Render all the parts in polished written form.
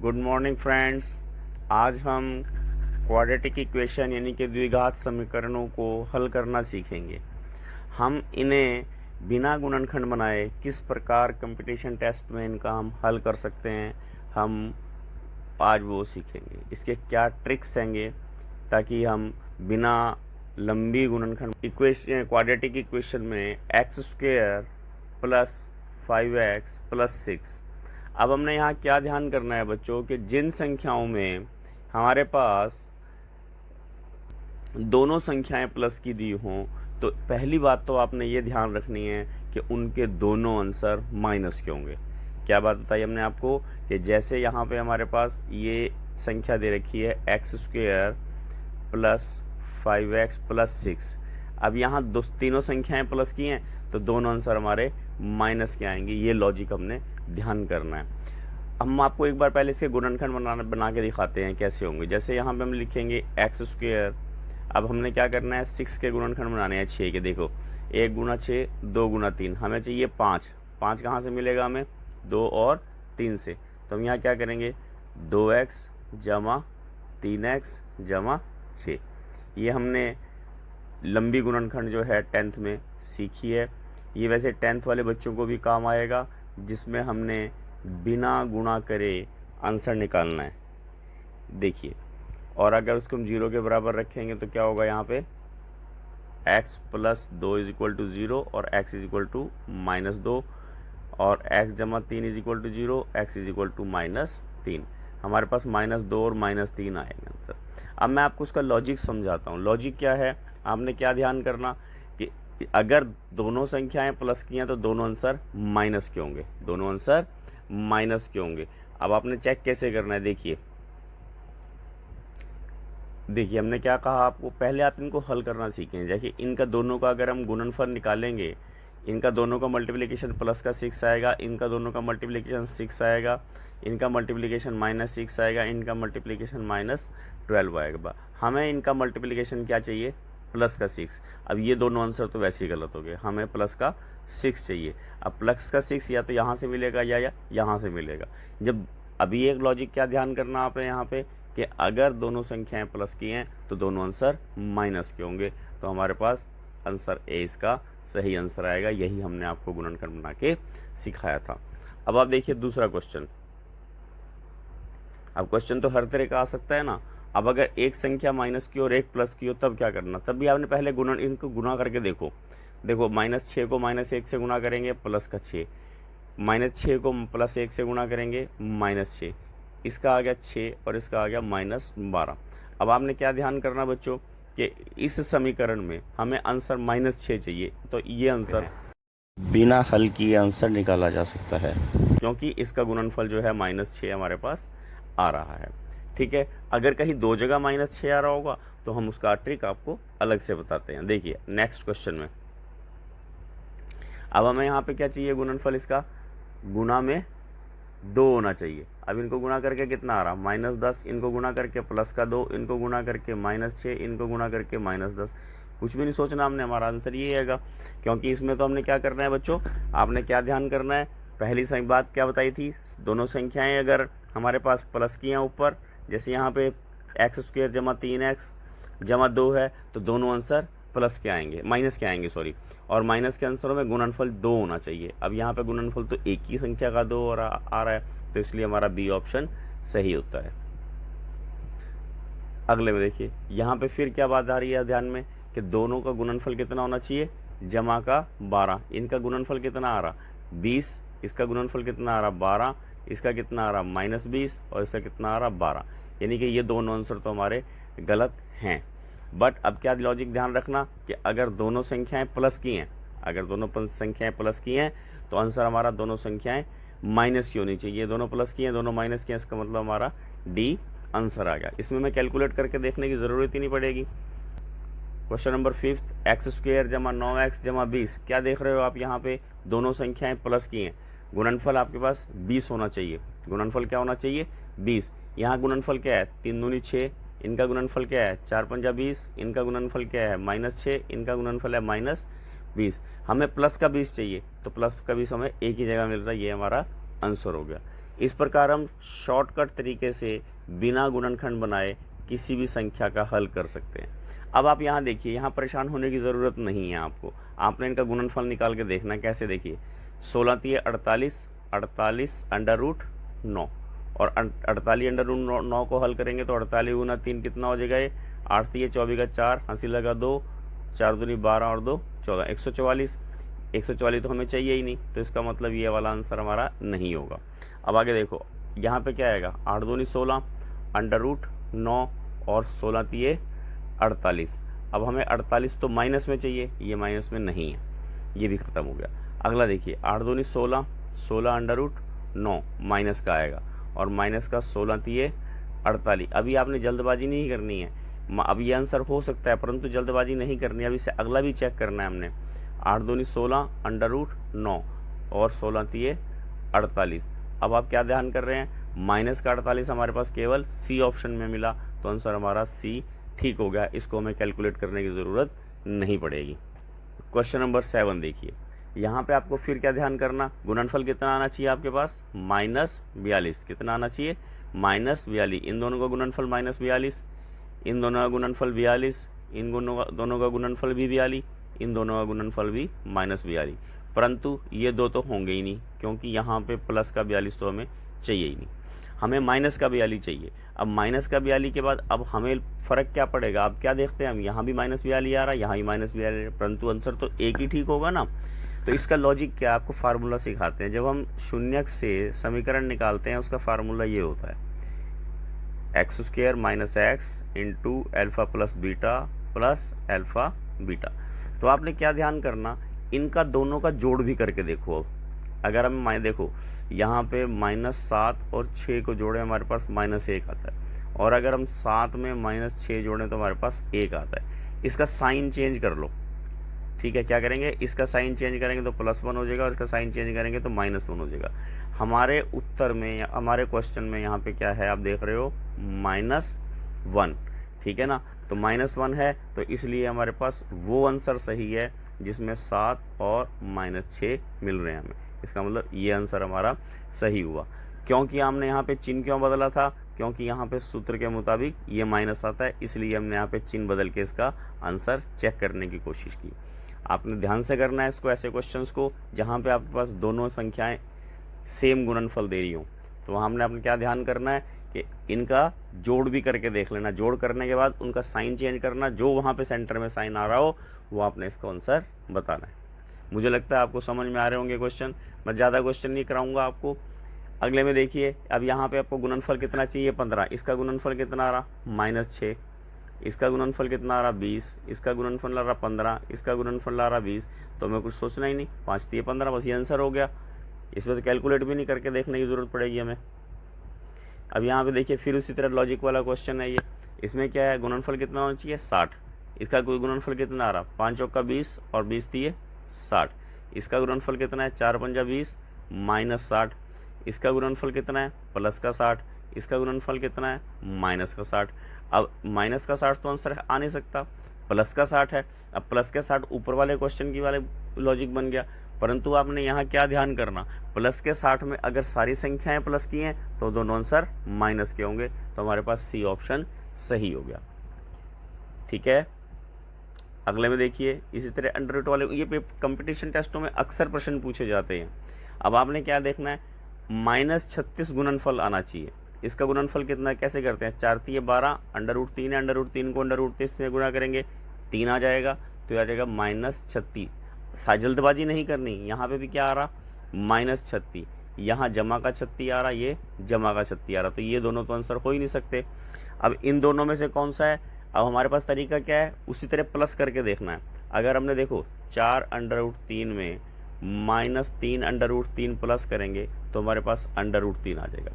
Good morning friends. आज हम quadratic equation यानी कि द्विघात समीकरणों को हल करना सीखेंगे। हम इन्हें बिना गुणनखंड बनाए किस प्रकार कंपटीशन टेस्ट में इनका हम हल कर सकते हैं, हम आज वो सीखेंगे। इसके क्या ट्रिक्स हैंगे ताकि हम बिना लंबी गुणनखंड इक्वेशन क्वाड्रेटिक इक्वेशन में x square plus 5x plus 6। अब हमने यहाँ क्या ध्यान करना है बच्चों कि जिन संख्याओं में हमारे पास दोनों संख्याएं प्लस की दी हों, तो पहली बात तो आपने ये ध्यान रखनी है कि उनके दोनों आंसर माइनस के होंगे। क्या बात बताई हमने आपको कि जैसे यहाँ पे हमारे पास ये संख्या दे रखी है x square plus 5x plus 6। अब यहाँ तीनों संख्याएं प्लस की हैं तो दोनों आंसर हमारे माइनस के आएंगे। ये लॉजिक हमने ध्यान करना है। हम आपको एक बार पहले इसके गुणनखंड बना के दिखाते हैं कैसे होंगे। जैसे यहाँ पे हम लिखेंगे एक्स स्क्वेयर। अब हमने क्या करना है, 6 के गुणनखंड बनाने हैं 6 के। देखो 1 गुना 6 2 गुना 3, हमें चाहिए 5। 5 कहाँ से मिलेगा हमें, 2 और 3 से। तो हम यहाँ क्या करेंगे 2x जमा 3x जमा 6। ये हमने लंबी गुणनखंड जो है 10th में सीखी है। ये वैसे 10th वाले बच्चों को भी काम आएगा, जिसमें हमने बिना गुणा करे आंसर निकालना है। देखिए, और अगर उसको हम 0 के बराबर रखेंगे तो क्या होगा, यहाँ पे x plus 2 is equal to 0 और x is equal to minus 2 और x जमा 3 is equal to 0, x is equal to minus 3। हमारे पास -2 और -3 आएंगे आंसर। अब मैं आपको उसका लॉजिक समझाता हूँ। लॉजिक क्या है, आपने क्या ध्यान करना कि अगर दोनों संख्याएं प्लस की हैं तो दोनों आंसर माइनस के होंगे, दोनों आंसर माइनस के होंगे। अब आपने चेक कैसे करना है, देखिए हमने क्या कहा आपको, पहले आप इनको हल करना सीखें। देखिए इनका दोनों का अगर हम गुणनफल निकालेंगे, इनका दोनों का मल्टीप्लिकेशन प्लस का 6 आएगा, इनका दोनों का मल्टीप्लिकेशन 6 आएगा, इनका मल्टीप्लिकेशन -6 आएगा, इनका मल्टीप्लिकेशन -12 आएगा। हमें इनका मल्टीप्लिकेशन क्या चाहिए, प्लस का 6। अब ये दोनों आंसर तो वैसे ही गलत हो गए, हमें प्लस का 6 चाहिए। अब प्लस का 6 या तो यहाँ से मिलेगा या यहाँ से मिलेगा। जब अभी एक लॉजिक क्या ध्यान करना आपने यहाँ पे कि अगर दोनों संख्याएं प्लस की हैं तो दोनों आंसर माइनस के होंगे। तो हमारे पास आंसर ए इसका सही आंसर आएगा। यही हमने आपको गुणनखंड बना के सिखाया था। अब आप देखिए दूसरा क्वेश्चन। अब क्वेश्चन तो हर तरह का आ सकता है ना। अब अगर एक संख्या माइनस की और एक प्लस की हो तब क्या करना, तब भी आपने पहले इनको गुणा करके देखो। -6 को -1 से गुणा करेंगे प्लस का 6, -6 को +1 से गुणा करेंगे -6, इसका आ गया 6 और इसका आ गया -12। अब आपने क्या ध्यान करना बच्चों कि इस समीकरण में हमें आंसर -6 चाहिए। तो ये आंसर बिना हल किए आंसर निकाला जा सकता है, क्योंकि इसका गुणनफल जो है -6 हमारे पास आ रहा है। ठीक है, अगर कहीं दो जगह -6 आ रहा होगा तो हम उसका ट्रिक आपको अलग से बताते हैं। देखिए नेक्स्ट क्वेश्चन में अब हमें यहाँ पे क्या चाहिए, गुणनफल इसका गुणा में 2 होना चाहिए। अब इनको गुणा करके कितना आ रहा, -10, इनको गुणा करके +2, इनको गुणा करके -6, इनको गुणा करके -10। कुछ भी नहीं सोचना हमने, हमारा आंसर ये आएगा। क्योंकि इसमें तो हमने क्या करना है बच्चों, आपने क्या ध्यान करना है, पहली सही बात क्या बताई थी, दोनों संख्याएं अगर हमारे पास प्लस की हैं ऊपर, जैसे यहाँ पे x² जमा 3x जमा 2 है तो दोनों आंसर प्लस के आएंगे, माइनस के आएंगे सॉरी। और माइनस के आंसरों में गुणनफल 2 होना चाहिए। अब यहाँ पे गुणनफल तो एक ही संख्या का 2 आ रहा है, तो इसलिए हमारा बी ऑप्शन सही होता है। अगले में देखिए यहाँ पे फिर क्या बात आ रही है ध्यान में कि दोनों का गुणनफल कितना होना चाहिए, जमा का 12। इनका गुणनफल कितना आ रहा 20, इसका गुणनफल कितना आ रहा 12, इसका कितना आ रहा -20 और इसका कितना आ रहा 12। यानी कि ये दोनों आंसर तो हमारे गलत हैं। बट अब क्या लॉजिक ध्यान रखना कि अगर दोनों संख्याएं प्लस की हैं, अगर दोनों संख्याएं प्लस की हैं तो आंसर हमारा दोनों संख्याएं माइनस की होनी चाहिए। दोनों प्लस की हैं, दोनों माइनस की हैं, इसका मतलब हमारा डी आंसर आ गया। इसमें मैं कैलकुलेट करके देखने की ज़रूरत ही नहीं पड़ेगी। क्वेश्चन नंबर 5, x² जमा 9x जमा 20। क्या देख रहे हो आप, यहाँ पे दोनों संख्याएं प्लस की हैं, गुणनफल आपके पास 20 होना चाहिए। गुणनफल क्या होना चाहिए 20। यहाँ गुणनफल क्या है 3 दूनी 6, इनका गुणनफल क्या है 4 पंजा 20, इनका गुणनफल क्या है -6, इनका गुणनफल है -20। हमें प्लस का 20 चाहिए तो प्लस का 20 हमें एक ही जगह मिल रहा है, ये हमारा आंसर हो गया। इस प्रकार हम शॉर्टकट तरीके से बिना गुणनखंड बनाए किसी भी संख्या का हल कर सकते हैं। अब आप यहाँ देखिए, यहाँ परेशान होने की ज़रूरत नहीं है आपको, आपने इनका गुणनफल निकाल के देखना कैसे। देखिए 16 तिये 48, 48 अंडर रूट 9 और 48 अंडर रूट 9 को हल करेंगे तो 48 गुना 3 कितना हो जाएगा, ये 8 तिये 24 का 4, हंसी लगा 2, 4 दूनी 12 और 2 14, 144। 144 तो हमें चाहिए ही नहीं, तो इसका मतलब ये वाला आंसर हमारा नहीं होगा। अब आगे देखो, यहाँ पे क्या आएगा, 8 दूनी 16 अंडर रूट 9 और 16 तिये 48। अब हमें 48 तो माइनस में चाहिए, ये माइनस में नहीं है, ये भी खत्म हो गया। अगला देखिए 8 दूनी 16, 16 अंडर रूट 9 माइनस का आएगा और माइनस का 16 तिये 48। अभी आपने जल्दबाजी नहीं करनी है, अब ये आंसर हो सकता है परंतु जल्दबाजी नहीं करनी है, अभी से अगला भी चेक करना है हमने। 8 दूनी 16 अंडर रूट 9 और 16 तिये 48। अब आप क्या ध्यान कर रहे हैं, माइनस का 48 हमारे पास केवल सी ऑप्शन में मिला, तो आंसर हमारा सी ठीक हो गया, इसको हमें कैलकुलेट करने की ज़रूरत नहीं पड़ेगी। क्वेश्चन नंबर 7 देखिए, यहाँ पे आपको फिर क्या ध्यान करना, गुणनफल कितना आना चाहिए आपके पास, -42। कितना आना चाहिए, -42। इन दोनों का गुणनफल -42, इन दोनों का गुणनफल 42, इन दोनों का गुणनफल भी 42, इन दोनों का गुणनफल भी -42। परंतु ये दो तो होंगे ही नहीं, क्योंकि यहाँ पे प्लस का 42 तो हमें चाहिए ही नहीं, हमें माइनस का 42 चाहिए। अब माइनस का 42 के बाद अब हमें फ़र्क क्या पड़ेगा, अब क्या देखते हैं हम, यहाँ भी -42 आ रहा है, यहाँ भी -42, परंतु आंसर तो एक ही ठीक होगा ना। तो इसका लॉजिक क्या, आपको फार्मूला सिखाते हैं। जब हम शून्यक से समीकरण निकालते हैं उसका फार्मूला ये होता है, x² - x into alpha plus beta plus alpha beta. तो आपने क्या ध्यान करना, इनका दोनों का जोड़ भी करके देखो। अब अगर हम देखो यहाँ पे -7 और 6 को जोड़े हमारे पास -1 आता है, और अगर हम 7 में -6 जोड़ें तो हमारे पास 1 आता है। इसका साइन चेंज कर लो, ठीक है। क्या करेंगे, इसका साइन चेंज करेंगे तो +1 हो जाएगा और इसका साइन चेंज करेंगे तो -1 हो जाएगा। हमारे उत्तर में, हमारे क्वेश्चन में यहाँ पे क्या है आप देख रहे हो, -1, ठीक है ना। तो -1 है, तो इसलिए हमारे पास वो आंसर सही है जिसमें 7 और -6 मिल रहे हैं हमें। इसका मतलब ये आंसर हमारा सही हुआ। क्योंकि हमने यहाँ पे चिन्ह क्यों बदला था, क्योंकि यहाँ पे सूत्र के मुताबिक ये माइनस आता है, इसलिए हमने यहाँ पे चिन्ह बदल के इसका आंसर चेक करने की कोशिश की। आपने ध्यान से करना है इसको, ऐसे क्वेश्चंस को जहाँ पे आपके पास दोनों संख्याएं सेम गुणनफल दे रही हो, तो वहाँ हमने अपने क्या ध्यान करना है कि इनका जोड़ भी करके देख लेना। जोड़ करने के बाद उनका साइन चेंज करना, जो वहाँ पे सेंटर में साइन आ रहा हो वो आपने इसका आंसर बताना है। मुझे लगता है आपको समझ में आ रहे होंगे क्वेश्चन, मैं ज़्यादा क्वेश्चन नहीं कराऊंगा आपको। अगले में देखिए, अब यहाँ पे आपको गुणनफल कितना चाहिए, 15। इसका गुणनफल कितना आ रहा, -6। इसका गुणनफल कितना आ रहा, 20। इसका गुणनफल आ रहा 15। इसका गुणनफल आ रहा 20। तो हमें कुछ सोचना ही नहीं, 5 तिये 15, बस ये आंसर हो गया। इसमें तो कैलकुलेट भी नहीं करके देखने की ज़रूरत पड़ेगी हमें। अब यहाँ पे देखिए फिर उसी तरह लॉजिक वाला क्वेश्चन है ये। इसमें क्या है, गुणनफल कितना होना चाहिए, 60। इसका गुणनफल कितना आ रहा, 5 चौका 20 और 20 तिये 60। इसका गुणनफल कितना है, 4 पंजा 20 -60। इसका गुणनफल कितना है, प्लस का 60। इसका गुणनफल कितना है, माइनस का 60। अब माइनस का 60 तो आंसर आ नहीं सकता, प्लस का 60 है। अब प्लस का 60 ऊपर वाले क्वेश्चन की वाले लॉजिक बन गया, परंतु आपने यहाँ क्या ध्यान करना, प्लस के 60 में अगर सारी संख्याएं प्लस की हैं तो दोनों आंसर माइनस के होंगे, तो हमारे पास सी ऑप्शन सही हो गया, ठीक है। अगले में देखिए इसी तरह अंडर रूट वाले, ये कंपटीशन टेस्टों में अक्सर प्रश्न पूछे जाते हैं। अब आपने क्या देखना है, -36 गुणनफल आना चाहिए। इसका गुणनफल कितना, कैसे करते हैं, 4 तिये 12, अंडर रूट 3 है, अंडर रूट 3 को अंडर रूट 3 से गुणा करेंगे 3 आ जाएगा, तो आ जाएगा -36। जल्दबाजी नहीं करनी, यहाँ पे भी क्या आ रहा, -36, यहाँ जमा का 36 आ रहा, ये जमा का 36 आ रहा, तो ये दोनों तो आंसर हो ही नहीं सकते। अब इन दोनों में से कौन सा है, अब हमारे पास तरीका क्या है, उसी तरह प्लस करके देखना है। अगर हमने देखो 4 अंडर रूट 3 में -3 अंडर रूट 3 प्लस करेंगे तो हमारे पास अंडर रूट 3 आ जाएगा,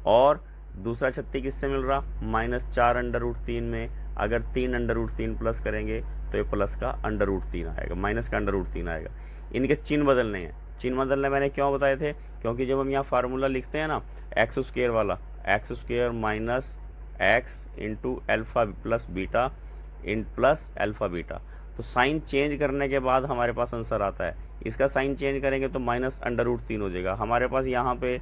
और दूसरा 36 किससे मिल रहा, -4 अंडर रूट 3 में अगर 3 अंडर रूट 3 प्लस करेंगे तो ये प्लस का अंडर रूट 3 आएगा, माइनस का अंडर रूट 3 आएगा। इनके चिन्ह बदलने हैं। चिन्ह बदलने मैंने क्यों बताए थे, क्योंकि जब हम यहाँ फार्मूला लिखते हैं ना x² वाला, x² minus x into alpha plus beta in plus alpha beta, तो साइन चेंज करने के बाद हमारे पास आंसर आता है। इसका साइन चेंज करेंगे तो माइनस अंडर रूट 3 हो जाएगा। हमारे पास यहाँ पे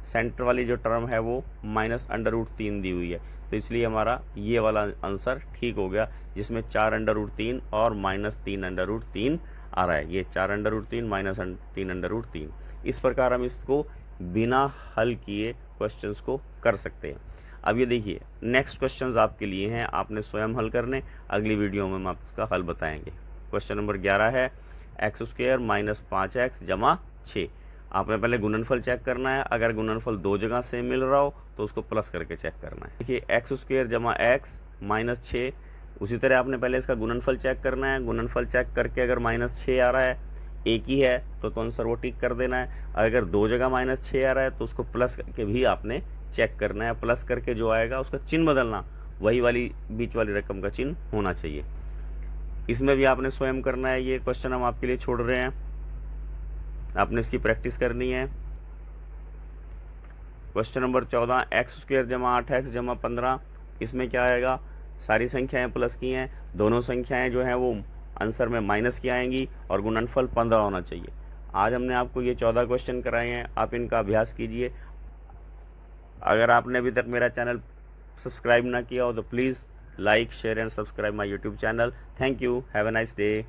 सेंटर वाली जो टर्म है वो -√3 दी हुई है, तो इसलिए हमारा ये वाला आंसर ठीक हो गया, जिसमें 4√3 और -3√3 आ रहा है। ये 4√3 -3√3। इस प्रकार हम इसको बिना हल किए क्वेश्चंस को कर सकते हैं। अब ये देखिए नेक्स्ट क्वेश्चंस आपके लिए हैं, आपने स्वयं हल करने, अगली वीडियो में हम आपका हल बताएंगे। क्वेश्चन नंबर 11 है x² - 5x = 6। आपने पहले गुणनफल चेक करना है, अगर गुणनफल दो जगह से मिल रहा हो तो उसको प्लस करके चेक करना है। देखिए x² = x - 6, उसी तरह आपने पहले इसका गुणनफल चेक करना है। गुणनफल चेक करके अगर -6 आ रहा है, एक ही है तो आंसर वो टिक कर देना है। अगर दो जगह -6 आ रहा है तो उसको प्लस करके भी आपने चेक करना है। प्लस करके जो आएगा उसका चिन्ह बदलना, वही वाली बीच वाली रकम का चिन्ह होना चाहिए। इसमें भी आपने स्वयं करना है, ये क्वेश्चन हम आपके लिए छोड़ रहे हैं, आपने इसकी प्रैक्टिस करनी है। Question number 14 x² = 8x = 15। इसमें क्या आएगा, सारी संख्याएं प्लस की हैं, दोनों संख्याएं जो हैं वो आंसर में माइनस की आएंगी और गुणनफल 15 होना चाहिए। आज हमने आपको ये 14 क्वेश्चन कराए हैं, आप इनका अभ्यास कीजिए। अगर आपने अभी तक मेरा चैनल सब्सक्राइब ना किया हो तो please like, share and subscribe my YouTube channel. Thank you, have a nice day.